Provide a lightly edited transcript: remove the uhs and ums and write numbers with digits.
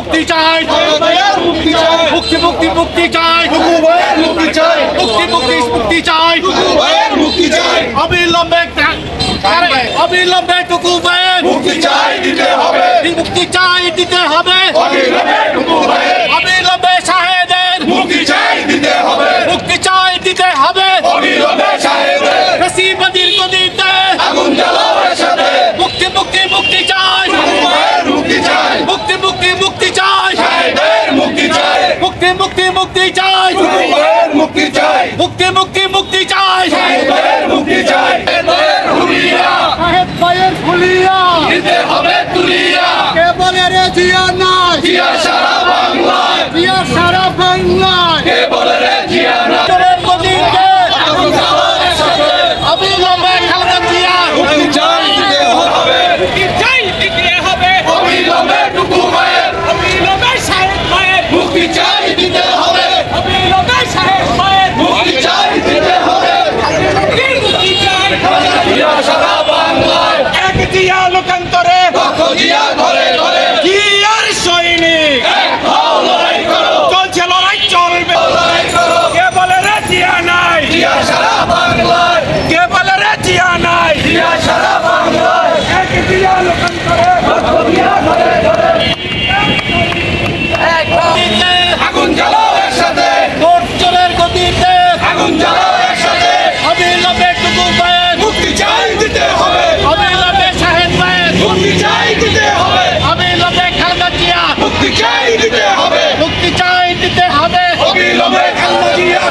মুক্তি চাই, মুক্তি মুক্তি মুক্তি চাই, মুক্তি চাই, মুক্তি মুক্তি মুক্তি চাই, মুক্তি চাই, অবিলম্বে অবিলম্বে টুকু ভাইয়ের মুক্তি চাই দিতে হবে, মুক্তি চাই দিতে হবে, অবিলম্বে শাহেদের মুক্তি চাই দিতে হবে, মুক্তি চাই দিতে হবে, অবিলম্বে শাহেদের ফ্যাসিবাদীর গদিতে আগুন জ্বালাও একসাথে, মুক্তি মুক্তি মুক্তি চাই, মুক্তি চাই, মুক্তি মুক্তি মুক্তি চাই, শাহেদের মুক্তি চাই, মুক্তি মুক্তি মুক্তি চাই, মুক্তি চাই, মুক্তি মুক্তি মুক্তি চাই, শাহেদের মুক্তি চাই, শাহেদ ভাইয়ের ফুলিয়া দিতে হবে তুলিয়া, কে বলে রে জিয়া নাই, জিয়া সারা বাংলায়, জিয়া সারা বাংলায়, কে বলে রে জিয়া নাই, চোরের গদিতে আগুন জ্বালাও একসাথে, অবিলম্বে খালেদা জিয়া মুক্তি চাই দিতে হবে, মুক্তি চাই দিতে হবে, অবিলম্বে টুকু ভাইয়ের, অবিলম্বে শাহেদ ভাইয়ের মুক্তি চাই দিতে হবে, অবিলম্বে শাহেদ ভাইয়ের মুক্তি চাই দিতে হবে, মুক্তি চাই, জিয়া সারা বাংলায়, এক জিয়া লোকান্তরে লক্ষ জিয়া ঘরে ঘরে, জিয়ার সৈনিক এক হও লড়াই করো, চলছে লড়াই চলবে লড়াই করো, কে বলে রে জিয়া নাই, জিয়া সারা বাংলায়, কে বলে রে জিয়া নাই, জিয়া সারা বাংলায়, এক জিয়া লোকান্তরে লক্ষ জিয়া ঘরে ঘরে, এক গদিতে আগুন জ্বালাও একসাথে, ভোট চোরের গদিতে আগুন জ্বালাও একসাথে, অবিলম্বে টুকু ভাইয়ের মুক্তি চাই দিতে হবে, অবিলম্বে শাহেদ ভাইয়ের মুক্তি চাই দিতে হবে, অবিলম্বে খালেদা জিয়া মুক্তি চাই দিতে হবে, মুক্তি চাই দিতে হবে, অবিলম্বে খালেদা জিয়া